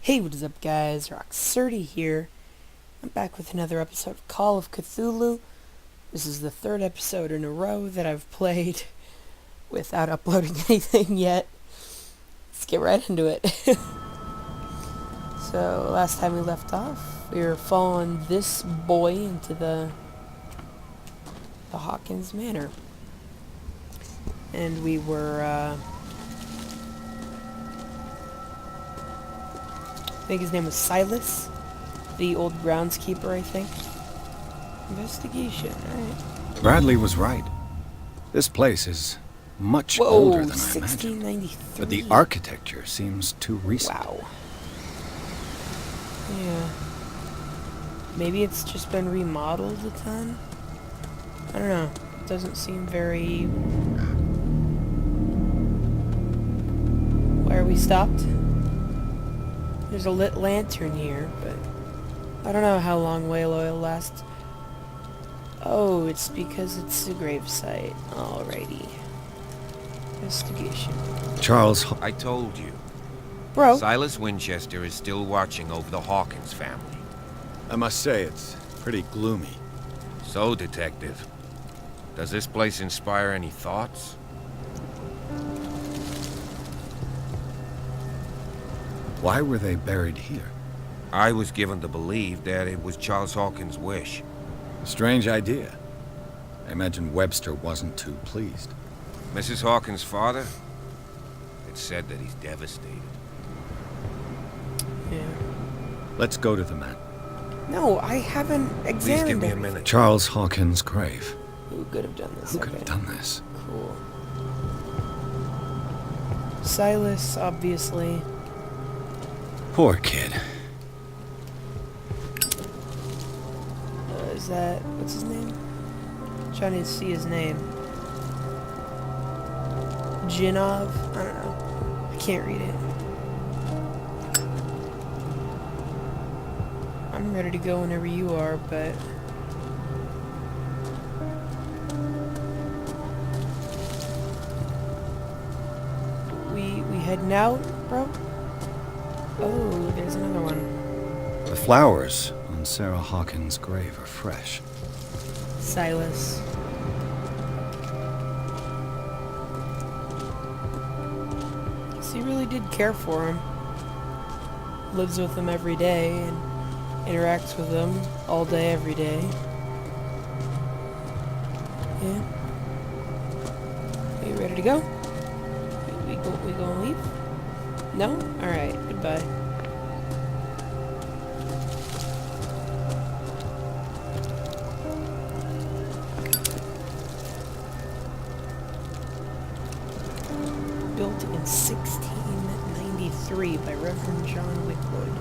Hey, what is up guys, Rock30 here. I'm back with another episode of Call of Cthulhu. This is the third episode in a row that I've played without uploading anything yet. Let's get right into it. So, last time we left off, we were following this boy into the Hawkins Manor. And we were, I think his name was Silas, the old groundskeeper, I think. Investigation, alright. Bradley was right. This place is much older than I imagined. 1693. But the architecture seems too recent. Wow. Yeah. Maybe it's just been remodeled a ton? I don't know. It doesn't seem very... Why are we stopped? There's a lit lantern here, but I don't know how long whale oil lasts. Oh, it's because it's a gravesite. Alrighty. Investigation. Charles... I told you. Bro. Silas Winchester is still watching over the Hawkins family. I must say, it's pretty gloomy. So, Detective, does this place inspire any thoughts? Why were they buried here? I was given to believe that it was Charles Hawkins' wish. Strange idea. I imagine Webster wasn't too pleased. Mrs. Hawkins' father? It's said that he's devastated. Yeah. Let's go to the man. No, I haven't examined Please give me a everything. minute. Charles Hawkins' grave. Who could have done this? Who could have done this? Cool. Silas, obviously. Poor kid. Is that... what's his name? Trying to see his name. Jinov? I don't know. I can't read it. I'm ready to go whenever you are, but... We heading out, bro? Oh, there's another one. The flowers on Sarah Hawkins' grave are fresh. Silas. So he really did care for him. Lives with him every day and interacts with them all day, every day. Yeah. Are you ready to go? We gonna leave? No? Alright, goodbye. Built in 1693 by Reverend John Wickwood.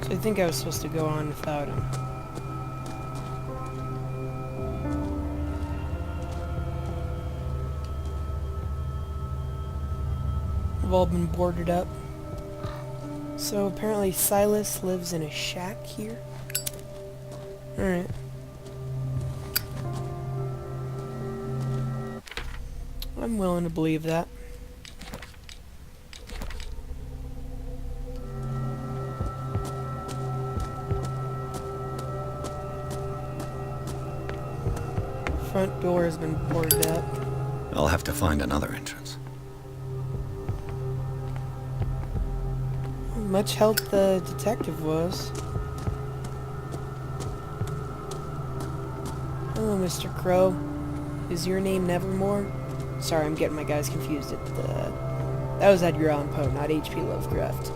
So I think I was supposed to go on without him. We've all been boarded up. So apparently Silas lives in a shack here. Alright. I'm willing to believe that. Front door has been boarded up. I'll have to find another entrance. Much help the detective was. Hello, Mr. Crow. Is your name Nevermore? Sorry, I'm getting my guys confused. That was Edgar Allan Poe, not H.P. Lovecraft.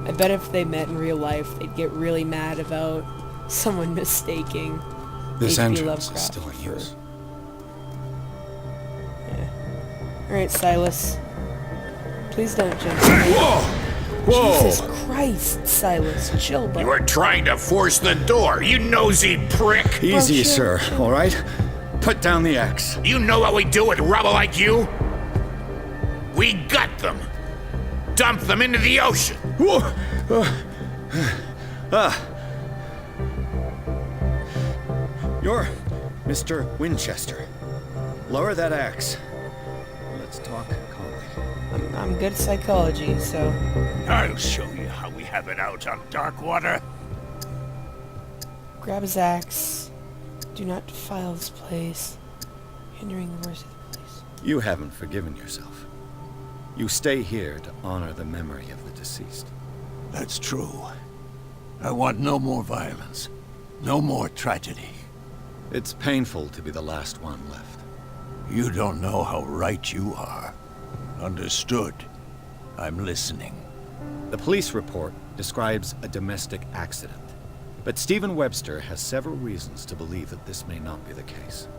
I bet if they met in real life, they'd get really mad about someone mistaking This H.P. entrance Lovecraft is still in for... use. Yeah. Alright, Silas. Please don't jump. Whoa! Whoa! Jesus Christ, Silas, chill, bro. You were trying to force the door, you nosy prick! Easy, chill, sir, chill. all right? Put down the axe. You know what we do with rubble like you? We gut them. Dump them into the ocean. You're Mr. Winchester. Lower that axe. Let's talk calmly. I'm good at psychology, so... I'll show you how we have it out on Darkwater. Grab his axe. Do not defile this place, hindering the worst of the place. You haven't forgiven yourself. You stay here to honor the memory of the deceased. That's true. I want no more violence. No more tragedy. It's painful to be the last one left. You don't know how right you are. Understood. I'm listening. The police report describes a domestic accident, but Stephen Webster has several reasons to believe that this may not be the case.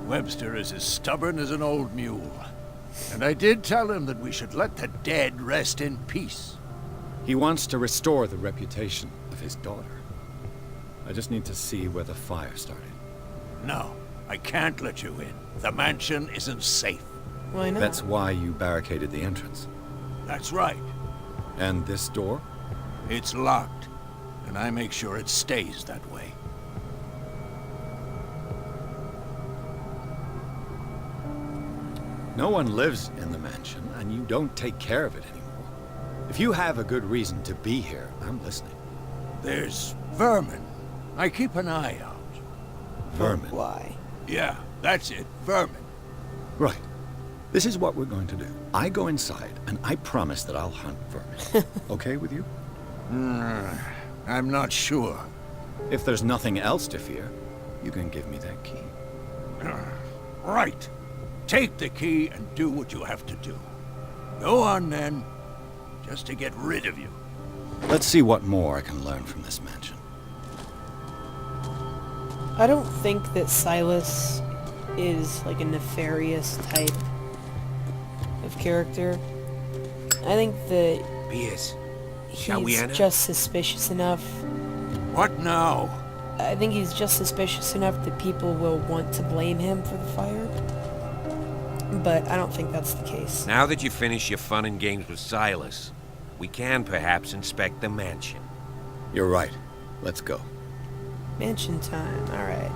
Webster is as stubborn as an old mule. And I did tell him that we should let the dead rest in peace. He wants to restore the reputation of his daughter. I just need to see where the fire started. No, I can't let you in. The mansion isn't safe. Why not? That's why you barricaded the entrance. That's right. And this door? It's locked, and I make sure it stays that way. No one lives in the mansion, and you don't take care of it anymore. If you have a good reason to be here, I'm listening. There's vermin. I keep an eye out. Vermin. Why? Yeah, that's it. Vermin. Right. This is what we're going to do. I go inside, and I promise that I'll hunt vermin. Okay with you? I'm not sure. If there's nothing else to fear, you can give me that key. Right. Take the key and do what you have to do. Go on, then. Just to get rid of you. Let's see what more I can learn from this mansion. I don't think that Silas is like a nefarious type of character. I think that Piers, shall we he's enter? just suspicious enough. What now? I think he's just suspicious enough that people will want to blame him for the fire. But I don't think that's the case. Now that you finish your fun and games with Silas, we can perhaps inspect the mansion. You're right. Let's go. Mansion time, alright.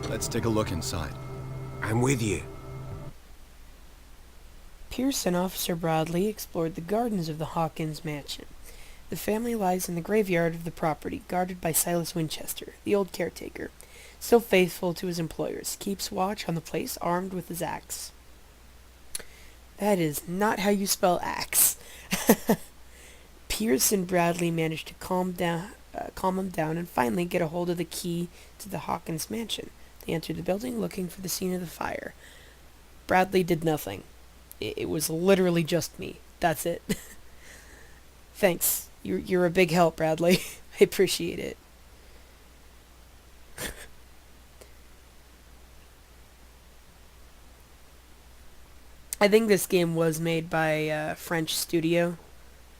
Let's take a look inside. I'm with you. Pierce and Officer Bradley explored the gardens of the Hawkins mansion. The family lies in the graveyard of the property, guarded by Silas Winchester, the old caretaker. Still faithful to his employers, keeps watch on the place armed with his axe. That is not how you spell axe. Pierce and Bradley managed to calm him down and finally get a hold of the key to the Hawkins mansion. They entered the building looking for the scene of the fire. Bradley did nothing. It was literally just me. That's it. Thanks. You're a big help, Bradley. I appreciate it. I think this game was made by a French studio,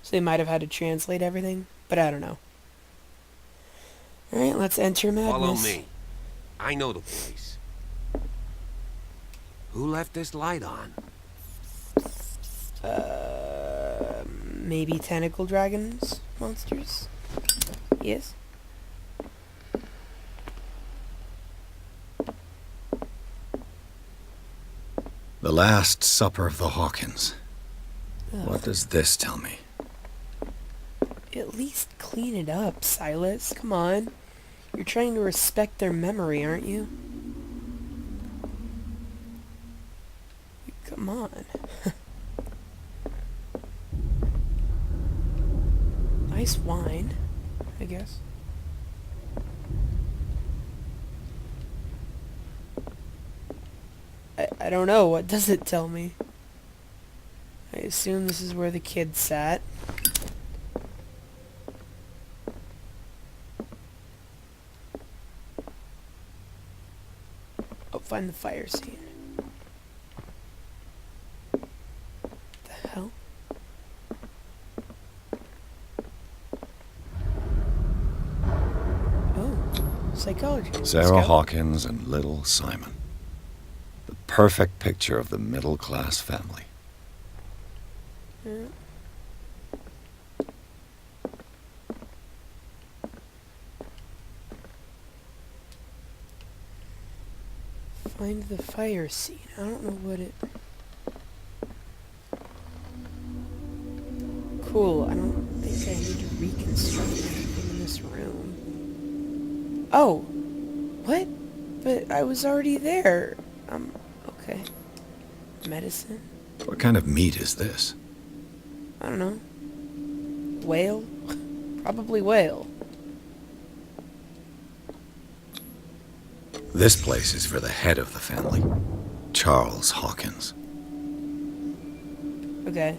so they might have had to translate everything, but I don't know. Alright, let's enter madness. Follow me. I know the place. Who left this light on? Maybe tentacle dragons? Monsters? Yes? The Last Supper of the Hawkins. Ugh. What does this tell me? At least clean it up, Silas. Come on. You're trying to respect their memory, aren't you? Come on. Nice wine, I guess. I don't know. What does it tell me? I assume this is where the kid sat. Oh, find the fire scene. What the hell? Oh, psychology. Let's Sarah go. Hawkins and little Simon. The perfect picture of the middle-class family. Yeah. Find the fire scene. I don't know what it... Cool, I don't think I need to reconstruct anything in this room. Oh! What? But I was already there. Okay. Medicine? What kind of meat is this? I don't know. Whale? Probably whale. This place is for the head of the family, Charles Hawkins. Okay.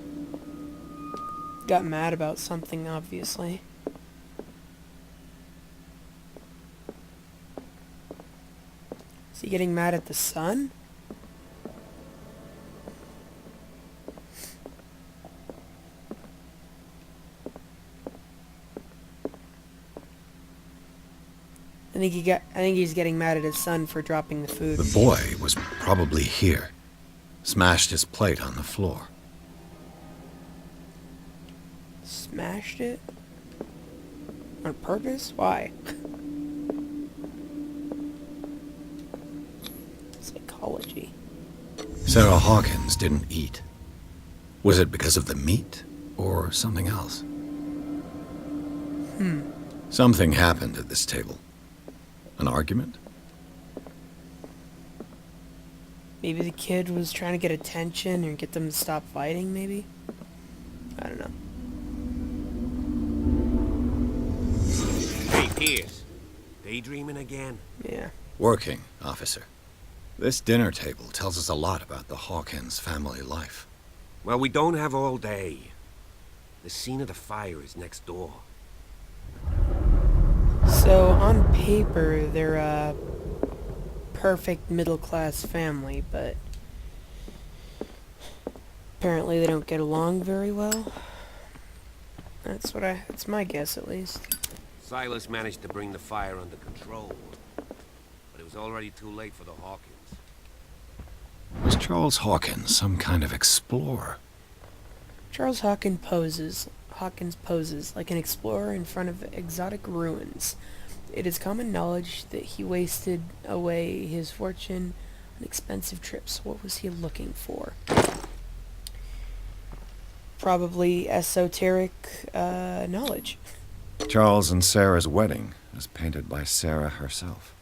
Got mad about something, obviously. Is he getting mad at the sun? I think he's getting mad at his son for dropping the food. The boy was probably here. Smashed his plate on the floor. Smashed it? On purpose? Why? Psychology. Sarah Hawkins didn't eat. Was it because of the meat or something else? Something happened at this table. An argument? Maybe the kid was trying to get attention or get them to stop fighting, maybe? I don't know. Hey, Pierce. Daydreaming again? Yeah. Working, officer. This dinner table tells us a lot about the Hawkins family life. Well, we don't have all day. The scene of the fire is next door. So, on paper, they're a perfect middle-class family, but apparently they don't get along very well. That's my guess, at least. Silas managed to bring the fire under control, but it was already too late for the Hawkins. Was Charles Hawkins some kind of explorer? Charles Hawkins poses like an explorer in front of exotic ruins. It is common knowledge that he wasted away his fortune on expensive trips. What was he looking for? Probably esoteric knowledge. Charles and Sarah's wedding was painted by Sarah herself.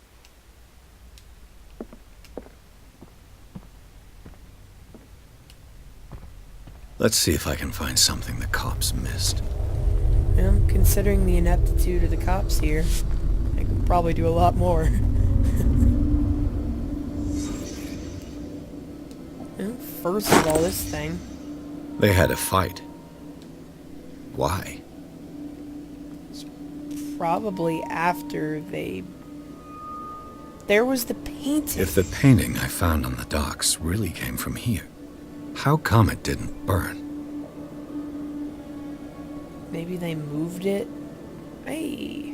Let's see if I can find something the cops missed. Well, considering the ineptitude of the cops here, I could probably do a lot more. Well, first of all, this thing. They had a fight. Why? Probably after they... There was the painting. If the painting I found on the docks really came from here, how come it didn't burn? Maybe they moved it? Hey.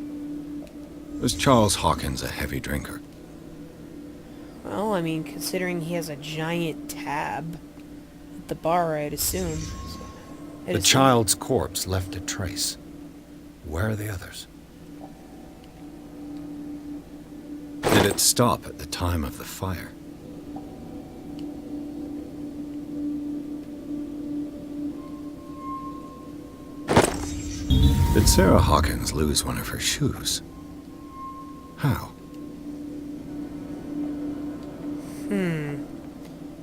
Was Charles Hawkins a heavy drinker? Well, I mean, considering he has a giant tab at the bar, I'd assume. The child's corpse left a trace. Where are the others? Did it stop at the time of the fire? Did Sarah Hawkins lose one of her shoes? How?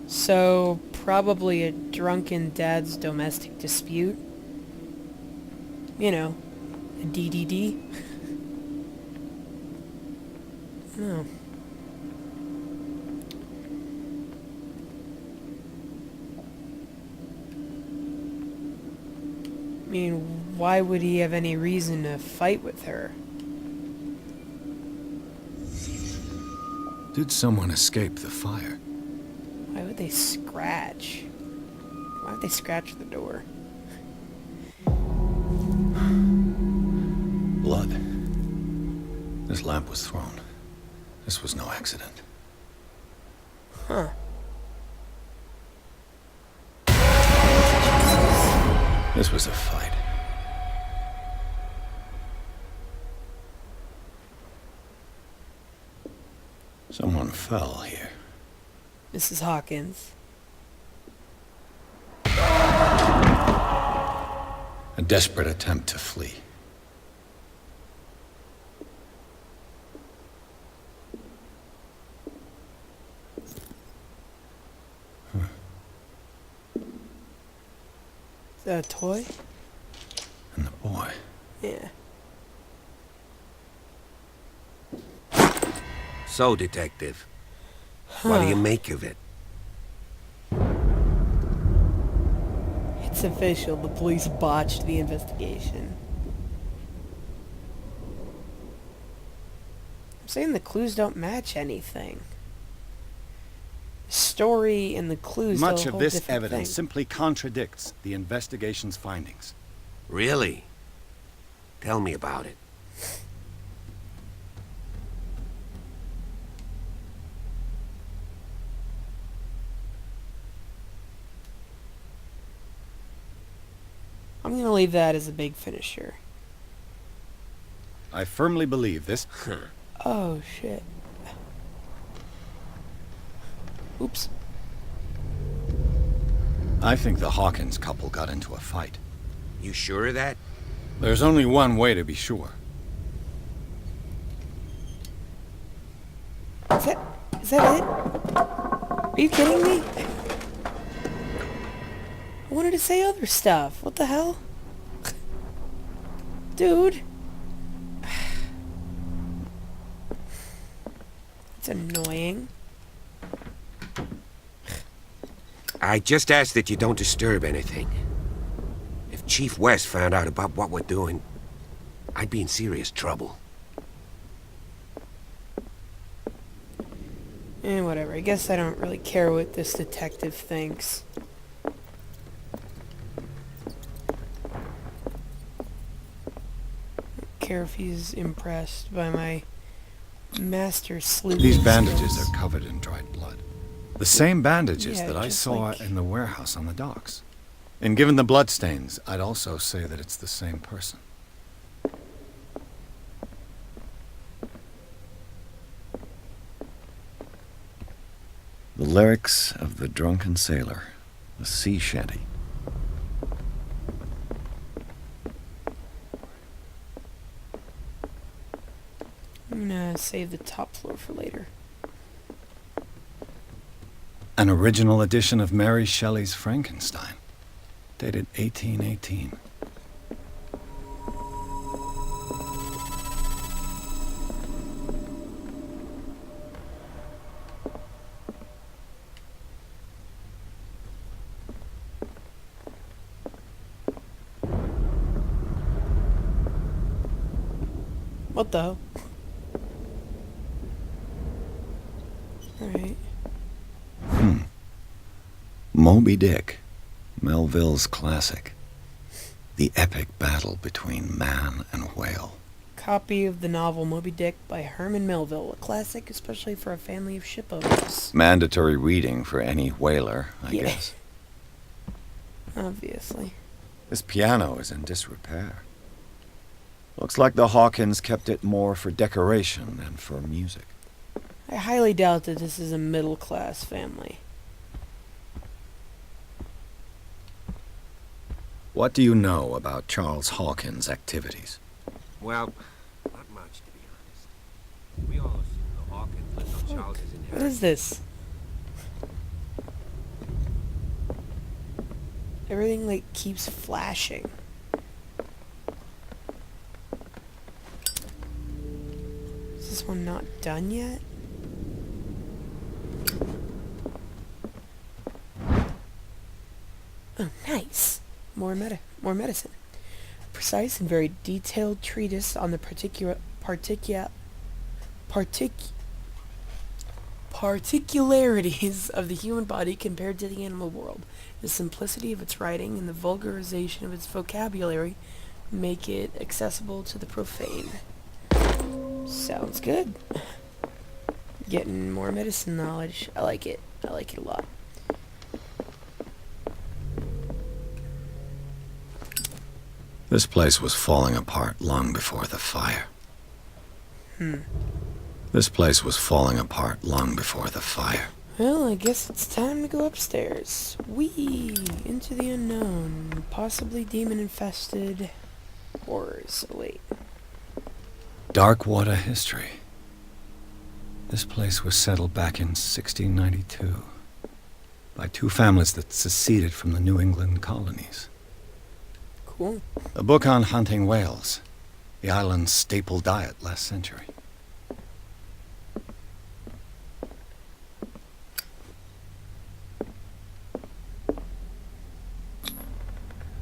So, probably a drunken dad's domestic dispute. You know, a DDD. No. I mean, why would he have any reason to fight with her? Did someone escape the fire? Why would they scratch? Why would they scratch the door? Blood. This lamp was thrown. This was no accident. Huh. This was a fight. Someone fell here. Mrs. Hawkins. A desperate attempt to flee. Is that a toy? And the boy. Yeah. So, Detective, what do you make of it? It's official. The police botched the investigation. I'm saying the clues don't match anything. The story and the clues tell Much a of whole this different evidence thing. simply contradicts the investigation's findings. Really? Tell me about it. I'm gonna leave that as a big finisher. I firmly believe this. Oh shit. Oops. I think the Hawkins couple got into a fight. You sure of that? There's only one way to be sure. Is that it? Are you kidding me? I wanted to say other stuff. What the hell? Dude. It's annoying. I just ask that you don't disturb anything. If Chief West found out about what we're doing, I'd be in serious trouble. Whatever. I guess I don't really care what this detective thinks. Don't care if he's impressed by my master sleuth. These bandages skills. are covered in dried blood. The same bandages Yeah, that I just saw like- in the warehouse on the docks. And given the bloodstains, I'd also say that it's the same person. The lyrics of the drunken sailor, the sea shanty. I'm gonna save the top floor for later. An original edition of Mary Shelley's Frankenstein, dated 1818. What the hell? Alright. Moby Dick, Melville's classic. The epic battle between man and whale. Copy of the novel Moby Dick by Herman Melville, a classic especially for a family of shipowners. Mandatory reading for any whaler, I Yeah. guess. Obviously. This piano is in disrepair. Looks like the Hawkins kept it more for decoration than for music. I highly doubt that this is a middle-class family. What do you know about Charles Hawkins' activities? Well, not much, to be honest. We all assume the Hawkins lived on Charles's What inheritance. is this? Everything, like, keeps flashing. Is this one not done yet? Oh, nice. More medicine. Precise and very detailed treatise on the particularities of the human body compared to the animal world. The simplicity of its writing and the vulgarization of its vocabulary make it accessible to the profane. Sounds good. Getting more medicine knowledge. I like it. I like it a lot. This place was falling apart long before the fire. This place was falling apart long before the fire. Well, I guess it's time to go upstairs. Whee! Into the unknown. Possibly demon-infested horrors. Oh, wait. Darkwater history. This place was settled back in 1692 by two families that seceded from the New England colonies. Cool. A book on hunting whales, the island's staple diet last century.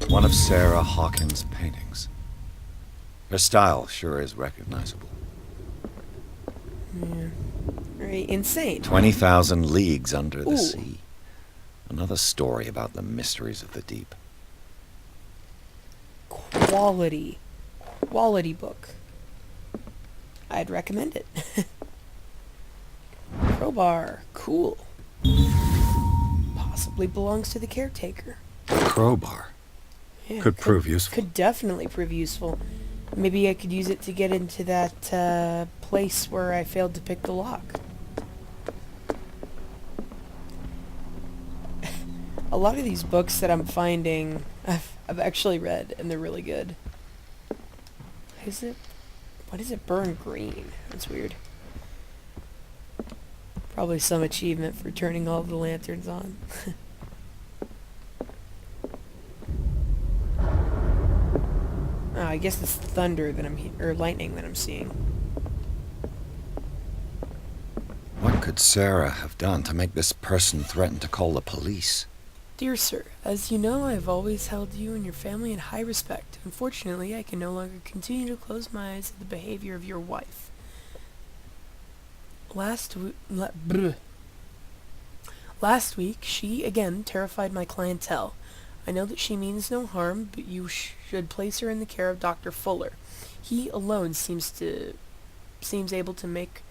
One of Sarah Hawkins' paintings. Her style sure is recognizable. Yeah. Right, insane. 20,000 Leagues Under the Ooh. Sea. Another story about the mysteries of the deep. Quality book. I'd recommend it. Crowbar. Cool. Possibly belongs to the caretaker. Crowbar. Yeah, Could prove useful. Could definitely prove useful. Maybe I could use it to get into that place where I failed to pick the lock. A lot of these books that I'm finding, I've actually read, and they're really good. Why does it burn green? That's weird. Probably some achievement for turning all of the lanterns on. Oh, I guess it's thunder that or lightning that I'm seeing. What could Sarah have done to make this person threaten to call the police? Dear sir, as you know, I have always held you and your family in high respect. Unfortunately, I can no longer continue to close my eyes at the behavior of your wife. Last week, she again terrified my clientele. I know that she means no harm, but you should place her in the care of Dr. Fuller. He alone seems able to make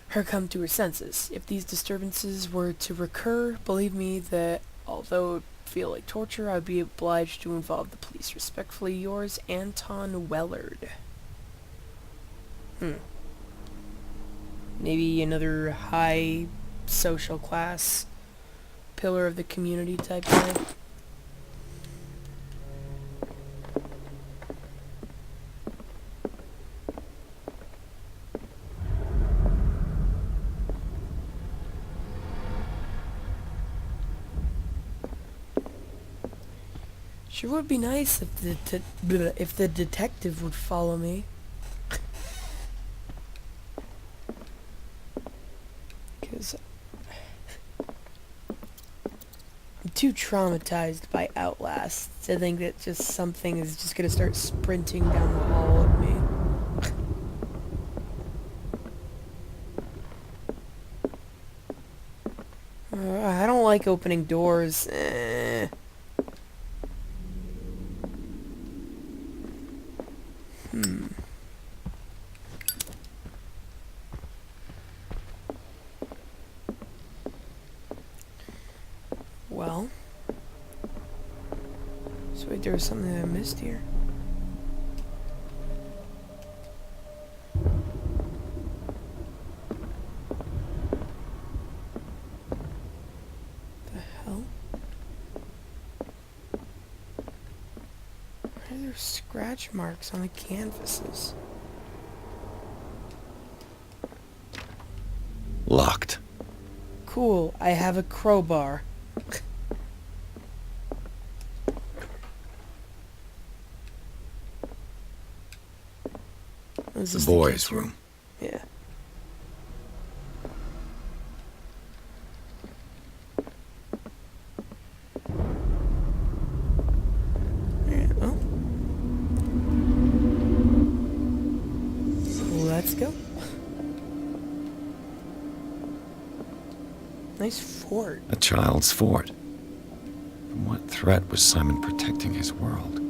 her come to her senses. If these disturbances were to recur, believe me that although it would feel like torture, I would be obliged to involve the police. Respectfully yours, Anton Wellard. Maybe another high social class pillar of the community type guy. Sure would be nice if the detective would follow me. Because I'm too traumatized by Outlast to think that just something is just gonna start sprinting down the hall at me. I don't like opening doors. Well, so wait, there was something that I missed here. The hell? Why are there scratch marks on the canvases? Locked. Cool, I have a crowbar. Is The this boys' kids' room. Yeah. Alright, well. Let's go. Nice fort. A child's fort. From what threat was Simon protecting his world?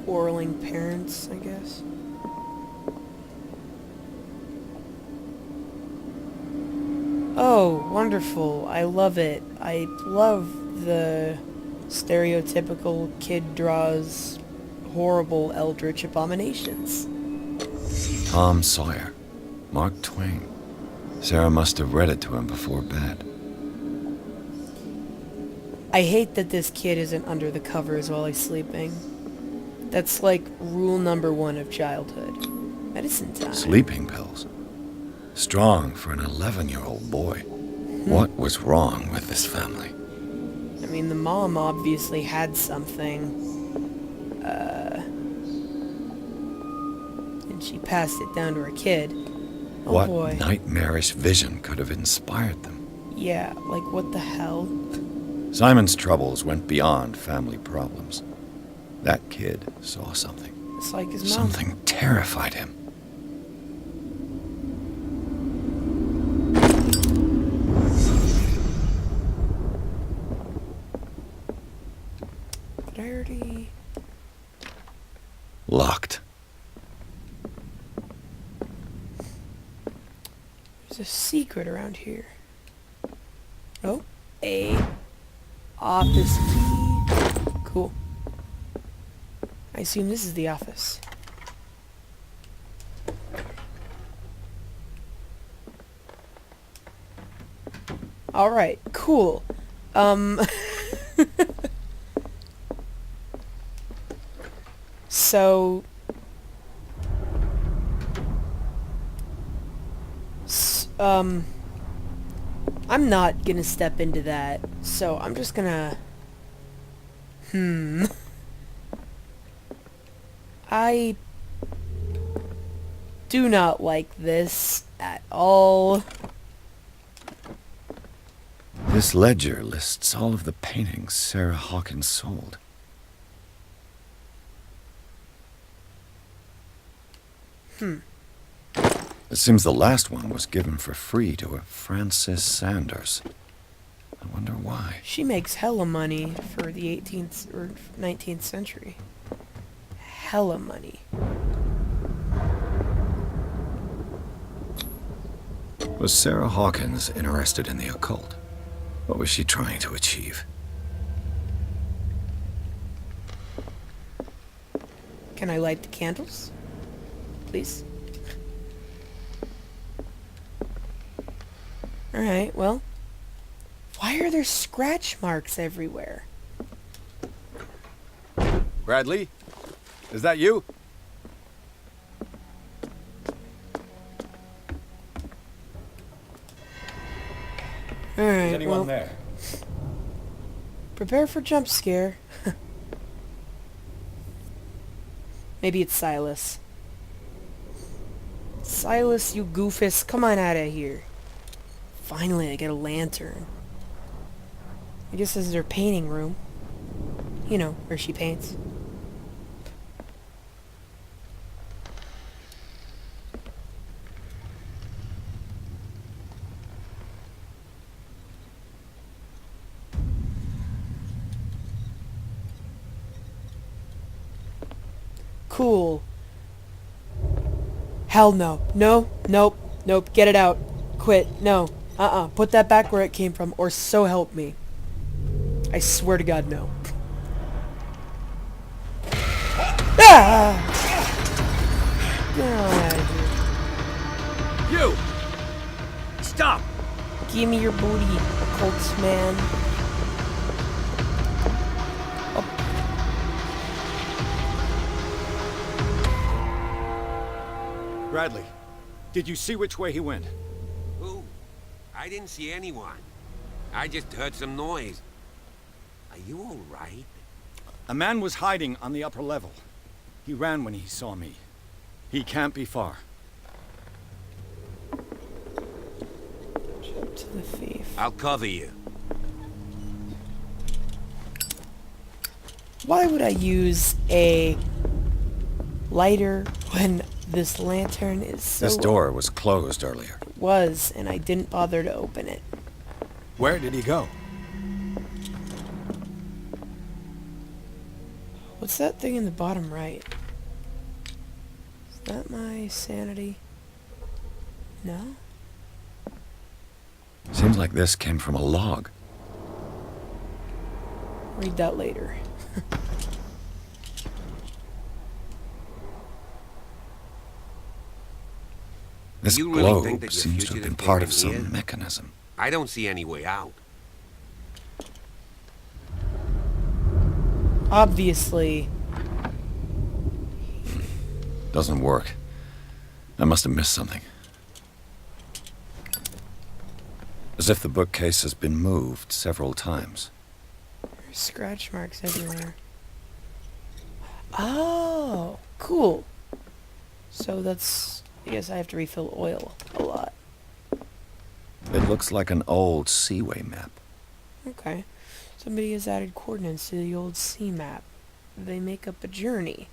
Quarreling parents, I guess. Oh, wonderful. I love it. I love the stereotypical kid draws horrible eldritch abominations. Tom Sawyer. Mark Twain. Sarah must have read it to him before bed. I hate that this kid isn't under the covers while he's sleeping. That's like rule number 1 of childhood. Medicine time. Sleeping pills. Strong for an 11-year-old boy. What was wrong with this family? I mean, the mom obviously had something. And she passed it down to her kid. Oh What boy. nightmarish vision could have inspired them? Yeah, like what the hell? Simon's troubles went beyond family problems. That kid saw something. It's like his mom. Something terrified him. Did I already... Locked. There's a secret around here. Oh, a office key. Cool. I assume this is the office. Alright, cool. So... I'm not gonna step into that, so I'm just gonna... I do not like this at all. This ledger lists all of the paintings Sarah Hawkins sold. It seems the last one was given for free to a Frances Sanders. I wonder why. She makes hella money for the 18th or 19th century. Hella money. Was Sarah Hawkins interested in the occult? What was she trying to achieve? Can I light the candles? Please? Alright, well. Why are there scratch marks everywhere? Bradley? Is that you? Alright, well, there? prepare for jump scare. Maybe it's Silas. Silas, you goofus, come on out of here. Finally, I get a lantern. I guess this is her painting room. You know, where she paints. Cool. Hell no. No, nope, nope, get it out. Quit, no. Put that back where it came from, or so help me. I swear to God, no. Ah! Get out of here. You! Stop! Give me your booty, occult man. Bradley, did you see which way he went? Who? I didn't see anyone. I just heard some noise. Are you all right? A man was hiding on the upper level. He ran when he saw me. He can't be far. Up to the thief. I'll cover you. Why would I use a lighter when this lantern is so... This door was closed earlier. It was, and I didn't bother to open it. Where did he go? What's that thing in the bottom right? Is that my sanity? No? Seems like this came from a log. Read that later. This You really think globe that your seems to have been fugitive part came of in some here? mechanism. I don't see any way out. Obviously. Doesn't work. I must have missed something. As if the bookcase has been moved several times. There's scratch marks everywhere. Oh, cool. So that's... I guess I have to refill oil a lot. It looks like an old seaway map. Okay. Somebody has added coordinates to the old sea map. They make up a journey.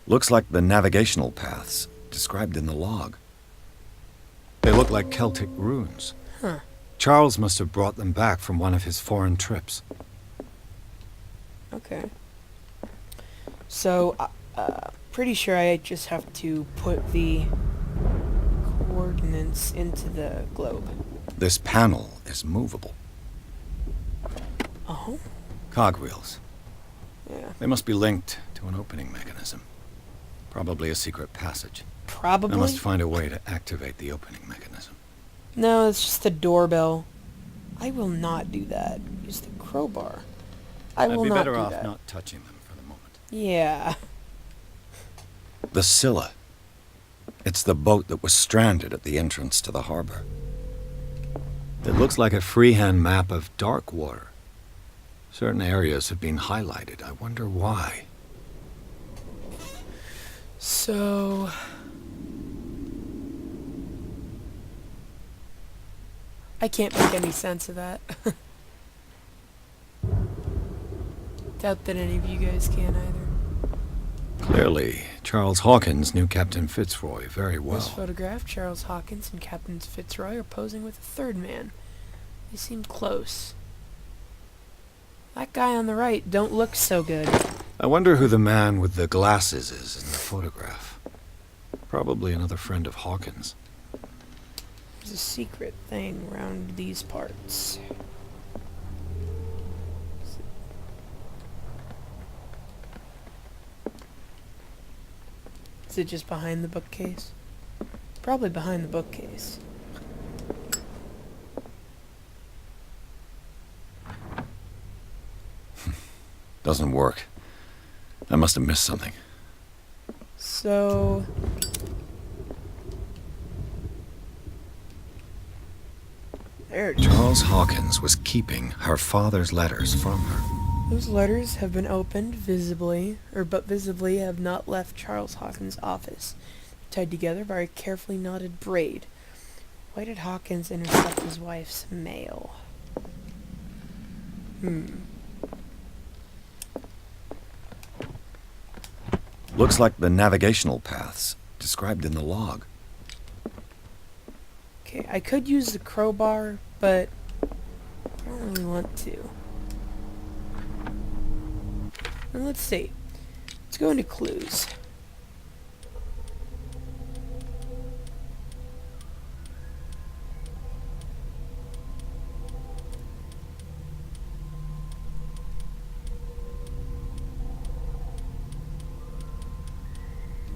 Looks like the navigational paths described in the log. They look like Celtic runes. Huh. Charles must have brought them back from one of his foreign trips. Okay. So, pretty sure I just have to put the coordinates into the globe. This panel is movable. Oh? Cogwheels. Yeah. They must be linked to an opening mechanism. Probably a secret passage. Probably? I must find a way to activate the opening mechanism. No, it's just a doorbell. I will not do that. Use the crowbar. I will I'd be not better do off that. not touching them for the moment. Yeah. The Scylla. It's the boat that was stranded at the entrance to the harbor. It looks like a freehand map of dark water. Certain areas have been highlighted. I wonder why. So... I can't make any sense of that. Doubt that any of you guys can either. Clearly, Charles Hawkins knew Captain Fitzroy very This well. photograph, Charles Hawkins and Captain Fitzroy are posing with a third man. They seem close. That guy on the right don't look so good. I wonder who the man with the glasses is in the photograph. Probably another friend of Hawkins. There's a secret thing around these parts. Is it just behind the bookcase? Probably behind the bookcase. Doesn't work. I must have missed something. So... there it is. Charles Hawkins was keeping her father's letters from her. Those letters have been opened visibly, but visibly have not left Charles Hawkins' office. Tied together by a carefully knotted braid. Why did Hawkins intercept his wife's mail? Looks like the navigational paths described in the log. Okay, I could use the crowbar, but I don't really want to. And let's see. Let's go into clues.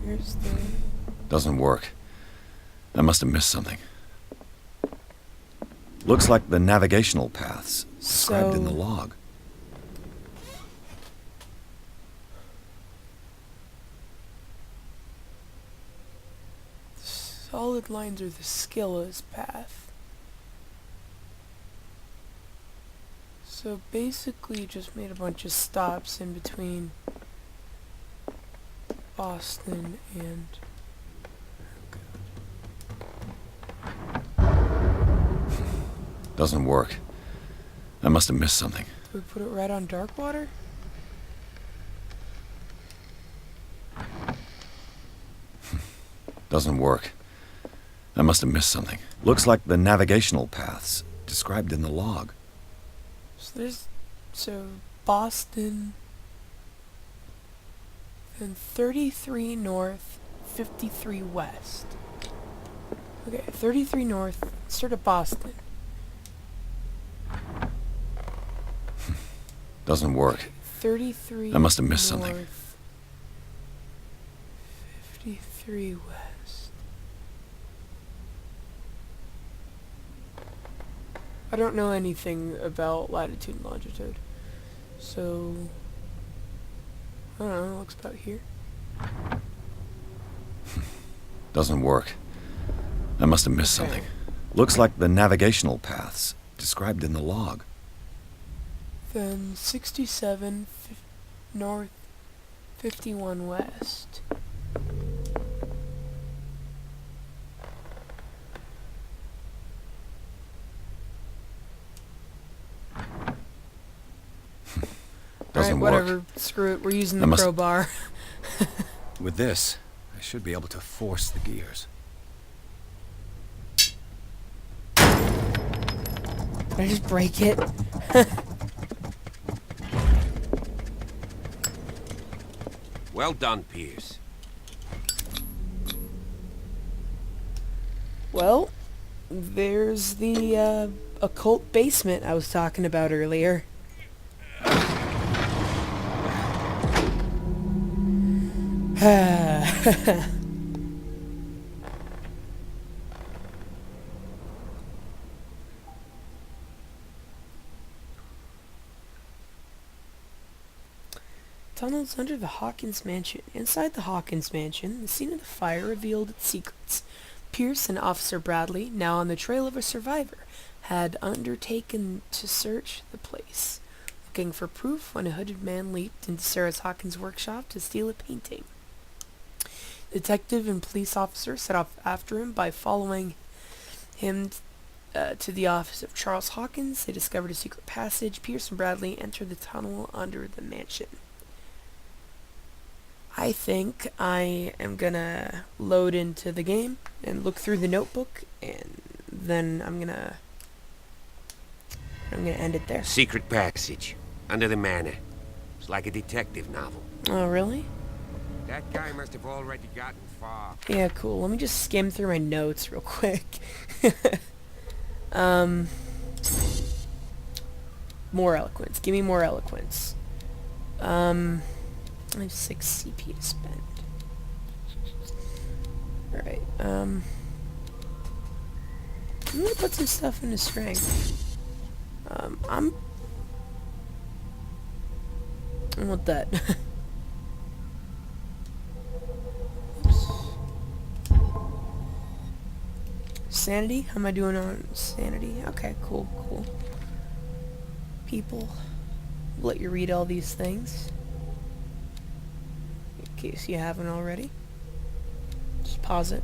Here's the... Doesn't work. I must have missed something. Looks like the navigational paths described in the So- log. solid lines are the Skillas path. So basically just made a bunch of stops in between Boston and... Doesn't work. I must have missed something. Do we put it right on Darkwater? Doesn't work. I must have missed something. Looks like the navigational paths described in the log. So Boston, then 33 north, 53 west. Okay, 33 north, start at Boston. Doesn't work. 33 I must have missed something. north, 53 west. I don't know anything about latitude and longitude. So, I don't know, looks about here. Doesn't work. I must have missed something. Looks like the navigational paths described in the log. Then 67 north, 51 west. Doesn't Alright, work. whatever. Screw it. We're using I the must- crowbar. With this, I should be able to force the gears. Did I just break it? Well done, Pierce. Well, there's the occult basement I was talking about earlier. Tunnels under the Hawkins mansion. Inside the Hawkins mansion, the scene of the fire revealed its secrets. Pierce and Officer Bradley, now on the trail of a survivor, had undertaken to search the place, looking for proof when a hooded man leaped into Sarah Hawkins' workshop to steal a painting. The detective and police officer set off after him by following him to the office of Charles Hawkins. They discovered a secret passage. Pierce and Bradley entered the tunnel under the mansion. I think I am gonna load into the game and look through the notebook, and then I'm gonna end it there. Secret passage. Under the manor. It's like a detective novel. Oh, really? That guy must have already gotten far. Yeah, cool. Let me just skim through my notes real quick. More eloquence. Give me more eloquence. I have 6 CP to spend. Alright, I'm gonna put some stuff into strength. I want that. Oops. Sanity? How am I doing on sanity? Okay, cool, cool. People, let you read all these things. In case you haven't already. Just pause it.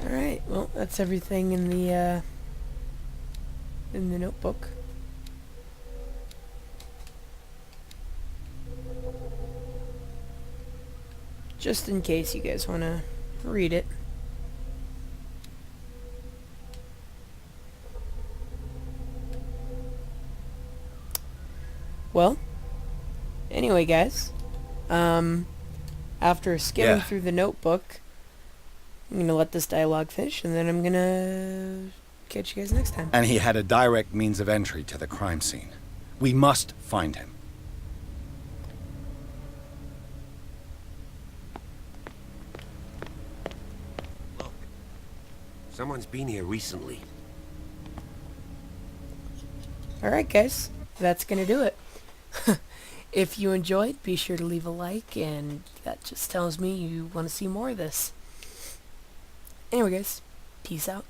Alright, well, that's everything in the notebook. Just in case you guys want to read it. Well, anyway, guys, after skimming through the notebook, I'm going to let this dialogue finish, and then I'm going to catch you guys next time. And he had a direct means of entry to the crime scene. We must find him. Look. Someone's been here recently. Alright, guys, that's going to do it. If you enjoyed, be sure to leave a like, and that just tells me you want to see more of this. Anyway, guys, peace out.